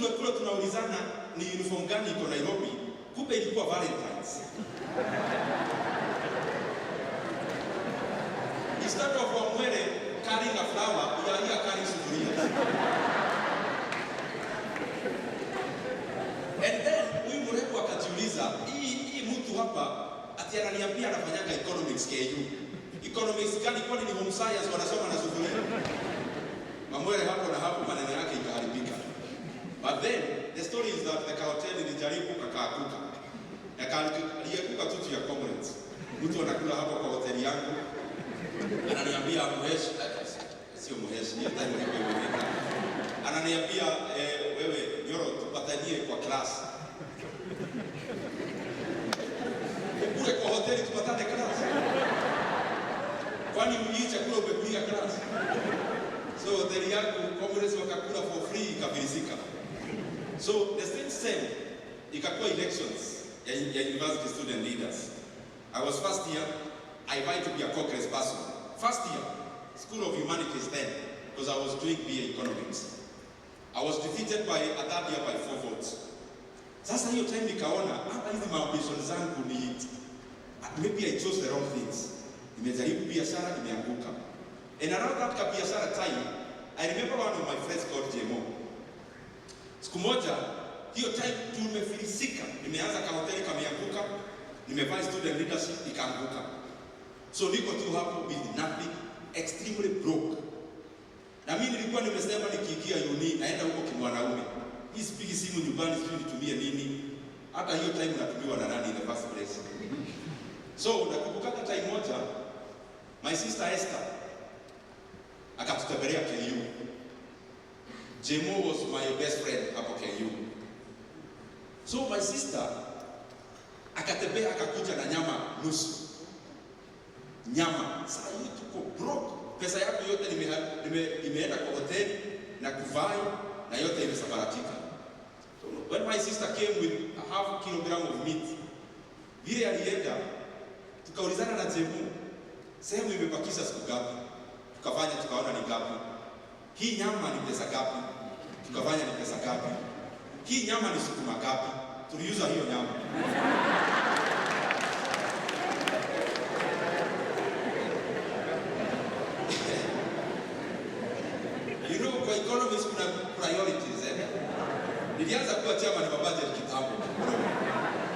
tulikuwa tunaulizana ni uniform gani iko Nairobi, kumbe ilikuwa Valentine's. Instead of Wamwere carrying a flower, we are here carrying souvenirs. And then huyu mrembo akajiuliza, hii mtu hapa ati ananiambia anafanyaga economics KU. Economics gani, kwani ni home science wanasoma na sufuria? Mamwere hapo na hapo maneno yake ikaharibika. But then the story is that the cartel ilijaribu kakaanguka. Alianguka tu ya comrades. Mtu anakula hapo kwa hoteli yangu. Ananiambia mheshi, sio mheshi, ni hata wewe. Ananiambia wewe Nyoro tupatanie kwa class. Kule kwa hoteli tupatane class. Kwani hii chakula umekulia class? So hoteli yangu comrades wakakula for free ikabilizika. So the same ikakuwa elections ya university student leaders. I was first year, I tried to be a Congress person. First year, School of Humanities then, because I was doing BA Economics. I was defeated by a third year by 4 votes. Sasa hiyo time nikaona, hapa hizi maambition zangu ni, maybe I chose the wrong things. Nimejaribu biashara, nimeanguka. And around that biashara time, I remember one of my friends called Jemo. Siku moja, hiyo time tumefilisika, nimeanza kahoteli kameanguka, nimefanya student leadership ikaanguka. So niko tu hapo with nothing, extremely broke. Na mimi nilikuwa nimesema nikiingia uni naenda huko kimwanaume. Hii sipigi simu nyumbani sijui nitumie nini. Hata hiyo time natumiwa na nani in the first place. So nakumbuka time moja, my sister Esther akatutembelea KU. Jemo was my best friend hapo KU. So my sister akatembea akakuja na nyama nusu. Nyama, saa hii tuko broke. Pesa yako yote imeenda kwa hoteli na kuvai na yote imesabaratika. So when my sister came with a half kilogram of meat, vile alienda, tukaulizana na Jemu, sehemu imebakisha siku gapi? Tukafanya tukaona ni gapi? Hii nyama ni pesa gapi? Tukafanya ni pesa gapi? Hii nyama ni sukuma gapi? Tuliuza hiyo nyama. You know, kwa economics kuna priorities, Nilianza kuwa chairman wa budget kitambo.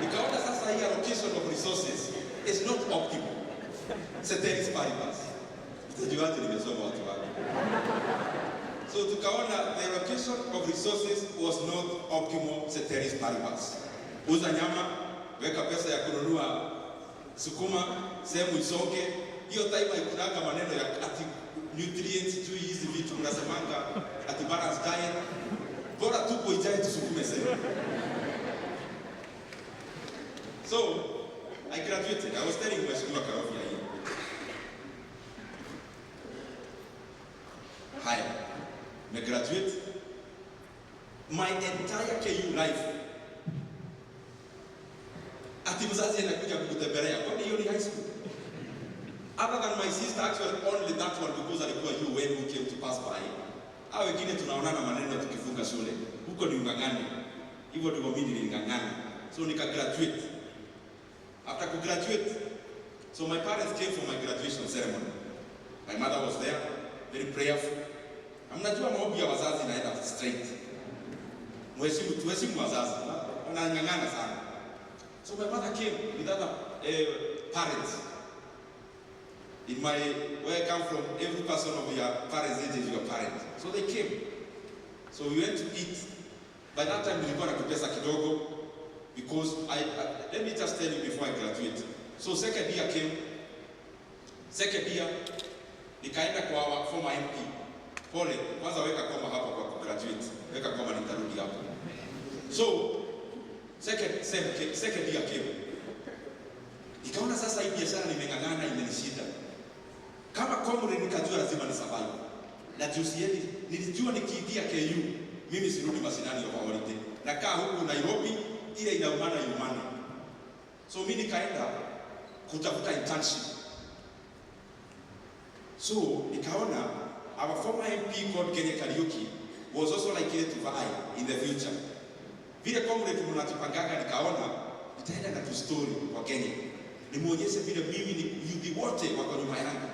Nikaona sasa hii allocation of resources is not optimal. Ceteris paribus. Mtajuaje nimesoma watu wake. So tukaona the allocation of resources was not optimal, ceteris paribus. Uza nyama, weka pesa ya kununua sukuma, sehemu isonge. Hiyo time haikunaga maneno ya ati nutrients tu hizi vitu mnasemanga ati balanced diet. Bora tupo ijaye tusukume sehemu. So I graduated. I was telling my school Karofia here. Hi. I graduate. My entire KU life. Ati mzazi anakuja kukutembelea. Kwani hiyo ni high school? Other than my sister, actually only that one because alikuwa you when we came to pass by. Hao wengine tunaonana maneno tukifunga shule. Huko ni ungangani. Hivyo ndivyo mimi nilingangana. So nika graduate. After to graduate, so my parents came for my graduation ceremony. My mother was there, very prayerful. Mnajua maombi ya wazazi naenda straight. Tuheshimu wazazi. Wanangangana sana. So my mother came with other parents. In my, where I come from, every person of your parents' age is your parent. So they came. So we went to eat. By that time, nilikuwa na pesa kidogo because let me just tell you before I graduate. So second year came. Second year, nikaenda kwa our former MP. Pole, kwanza weka koma hapa kwa graduate. Weka koma nitarudi hapo. So second year came. Nikaona sasa hii biashara nimeng'ang'ana imenishinda. Kama comrade nikajua lazima ni survive. Na juzi nilijua nikiingia KU mimi sirudi mashinani ya holiday. Nakaa huku Nairobi ile inaumana yumana. So mimi nikaenda kutafuta internship. So nikaona our former MP called Kenya Kariuki was also likely to vie in the future. Vile comrade mnatupanganga nikaona nitaenda na tu story kwa Kenya. Nimuonyeshe vile mimi ni youth wote wako nyuma yangu.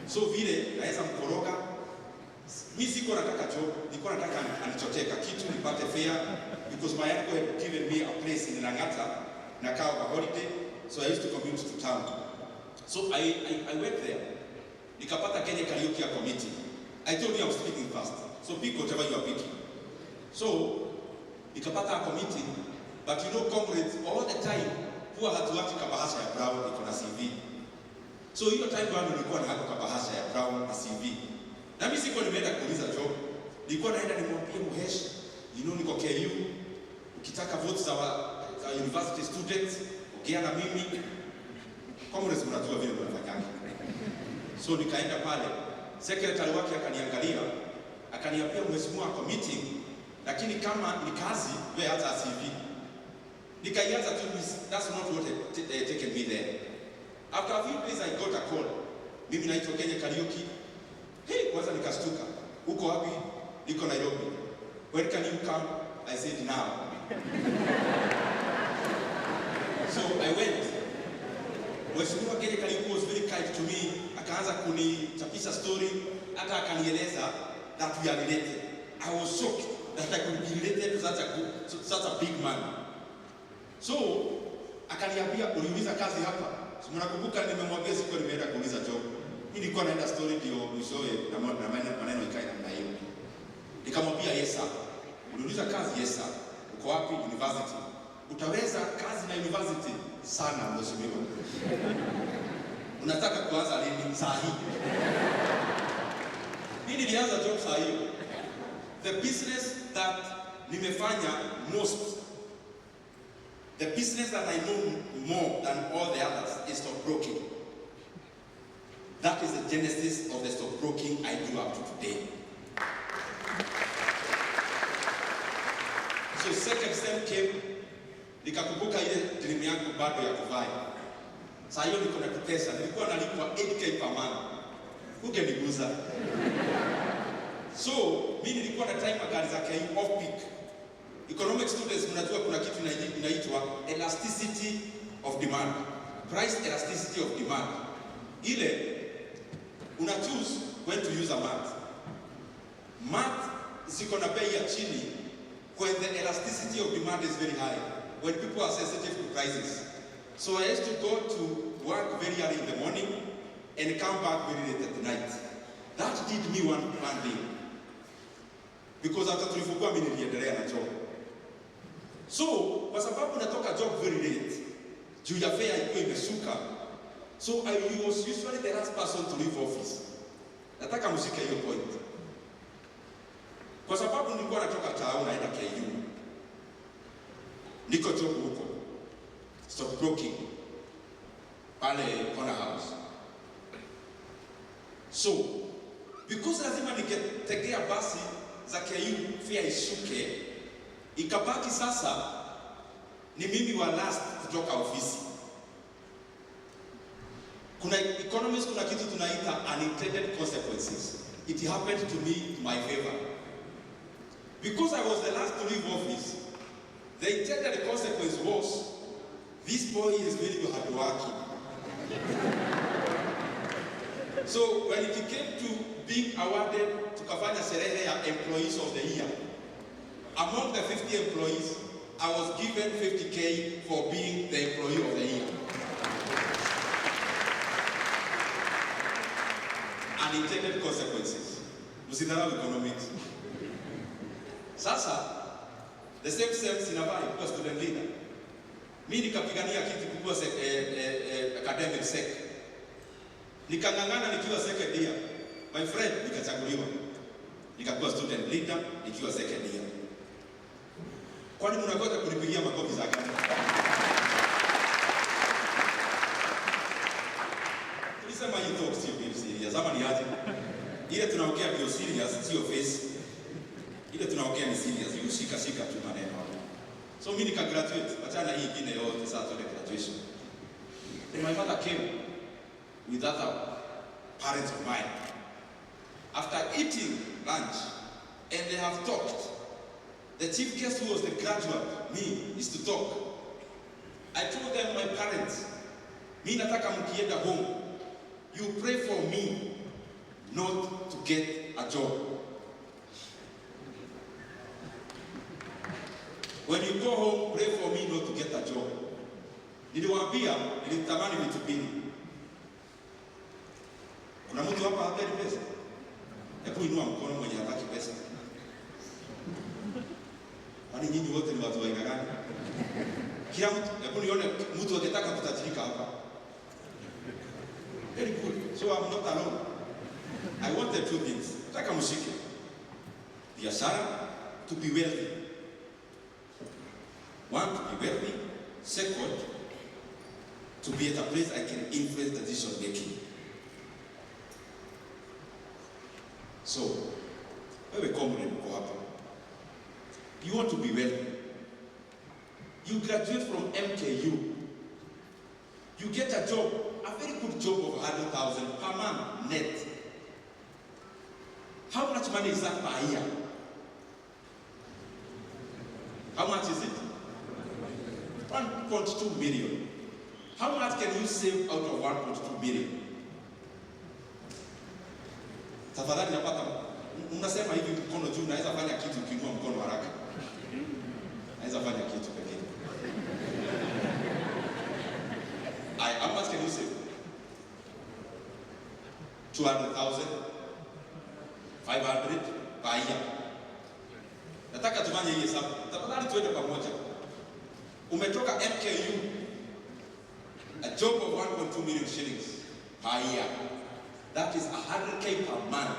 So vile naweza mkoroga. Mimi siko nataka job, niko nataka anichoteka kitu nipate fare because my uncle had given me a place in Langata na kaa kwa holiday, so I used to commute to town. So I went there. Nikapata Kenya Karaoke committee. I told you I'm speaking fast. So pick whatever you are picking. So nikapata a committee, but you know comrades all the time huwa hatuachi kabahasha ya brown iko na CV. So hiyo time bado nilikuwa na hapo kabahasha ya brown na CV. Na mimi siko nimeenda kuuliza job. Nilikuwa naenda nimwambie Muhesh, you know niko KU. Ukitaka votes za university students, ongea na mimi. Comrades mnajua vile mnafanyanga. So nikaenda pale. Secretary wake akaniangalia, akaniambia mheshimiwa kwa meeting, lakini kama ni kazi wewe hata CV. Nikaianza tu, that's not what taken me there. After a few days I got a call. Mimi naitwa Kenya Karaoke. Hey, kwanza nikastuka. Uko wapi? Niko Nairobi. When can you come? I said now. So I went. Mheshimiwa Kenya Karaoke was very kind to me. Akaanza kunichapisha story, hata akanieleza that we are related. I was shocked that I could be related to such a big man. So akaniambia uliuliza kazi hapa. Mnakumbuka nimemwambia siku nimeenda kuuliza job. Mimi nilikuwa naenda story ndio mwishowe na maneno ikae namna hiyo. Nikamwambia yes sir. Uliuliza kazi? Yes sir. Uko wapi? University. Utaweza kazi na university? Sana mheshimiwa. Unataka kuanza lini? Saa hii. Mimi nilianza job saa hiyo. The business that nimefanya most, the business that I know more than all the others is stockbroking. That is the genesis of the stockbroking I do up to today. So second step came, nikakumbuka ile dream yangu bado ya kuvai. Saa hiyo niko na pesa, nilikuwa nalipwa 8k per month. Ungeniguza. So mimi nilikuwa na time gari za KU off peak. Economic students mnajua kuna kitu inaitwa elasticity of demand. Price elasticity of demand. Ile una choose when to use a mat. Mat ziko na bei ya chini when the elasticity of demand is very high, when people are sensitive to prices. So I used to go to work very early in the morning and come back very late at night. That did me one thing. Because after tulifungua mimi niliendelea na job. So, kwa sababu natoka job very late, juu ya fare ilikuwa imeshuka. So I was usually the last person to leave office. Nataka mshike hiyo point. Kwa sababu nilikuwa natoka town naenda KU. Niko job huko. Stockbroking. Pale corner house. So, because lazima niketegea basi za KU fare ishuke, ikabaki sasa ni mimi wa last kutoka ofisi. Kuna economists, kuna kitu tunaita unintended consequences. It happened to me to my favor. Because I was the last to leave office, the intended consequence was this boy is very hardworking. So when it came to being awarded to kafanya sherehe ya employees of the year, among the 50 employees, I was given 50k for being the employee of the year. Unintended consequences. Msidharau economics. Sasa, the same sinavai kuwa student leader. Mimi nikapigania kitu kukua academic sec. Nikang'ang'ana nikiwa second year. My friend nikachaguliwa. Nikakuwa student leader nikiwa second year. Kwani mnagoja kunipigia makofi za gani? Tulisema hii talk sio serious. Ama ni aje? Ile tunaongea bio serious, sio face. Ile tunaongea ni serious. Shika tu maneno. So mimi nika graduate, achana hii ingine yote sasa tuende graduation. Then my mother came with other parents of mine. After eating lunch and they have talked. The chief guest, who was the graduate, me, is to talk. I told them, my parents, mi nataka mkienda home, you pray for me not to get a job. When you go home, pray for me not to get a job. Niliwaambia, nilitamani vitu mbili. Kuna mtu hapa hapendi pesa? Hebu inua mkono mwenye hataki pesa. Kwani nyinyi wote ni watu wa aina gani? Kila mtu, hebu nione mtu akitaka kutajirika hapa. Very good. So I'm not alone. I want the two things. Nataka mshike. Biashara, to be wealthy. One, to be wealthy. Second, to be at a place I can influence decision making. So, wewe comrade uko hapa. You want to be wealthy. You graduate from MKU. You get a job, a very good job of 100,000 per month net. How much money is that per year? How much is it? 1.2 million. How much can you save out of 1.2 million? Tafadhali napata, unasema hivi mkono juu, naweza fanya kitu ukiinua mkono haraka. Naweza fanya kitu pekee. How much can you save? 200,000? 500 per year. Nataka tufanye hii hesabu. Tafadhali tuende pamoja. Umetoka MKU, a job of 1.2 million shillings per year. That is 100K per month.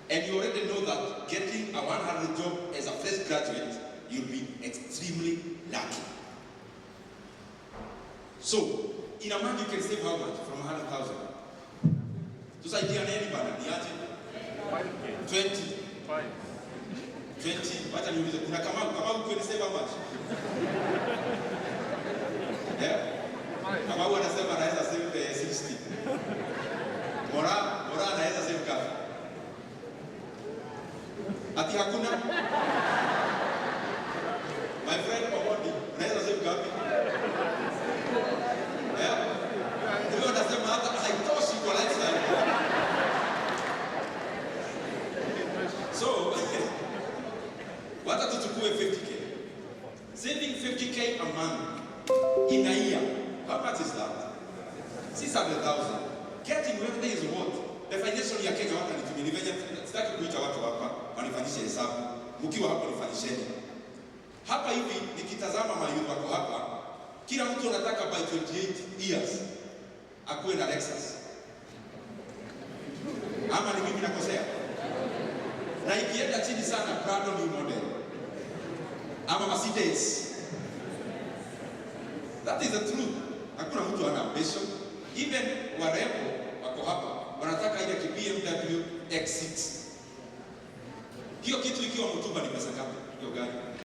And you already know that getting a 100 job as a fresh graduate, you'll be extremely lucky. So, in a month you can save how much from 100,000? Tusaidia nini bana? Niaje? 20. 20. Wacha niulize, kuna kama you can save how much? Yeah? Kama wanasema anaweza save 60. Mora anaweza save kazi. Ati hakuna? My friend Omodi, unaweza save kazi? Yeah? Huyo anasema hata haitoshi kwa lifestyle. So, wacha tuchukue 50K. Saving 50K a month in a year. How much is that? 600,000. Getting wealthy is what? The financial ya Kenya waka nitumia. Sitaki kuita watu hapa wanifanyishe hesabu. Mkiwa hapo nifanyisheni. Hapa hivi nikitazama mayuth wako hapa, kila mtu anataka by 28 years akuwe na Lexus. Ama ni mimi nakosea? Na ikienda chini sana Prado new model. Ama Mercedes. That is the truth. Hakuna mtu ana ambition. Even warembo wako hapa wanataka ile BMW X6. Hiyo kitu ikiwa mtumba ni pesa ngapi? Hiyo gari.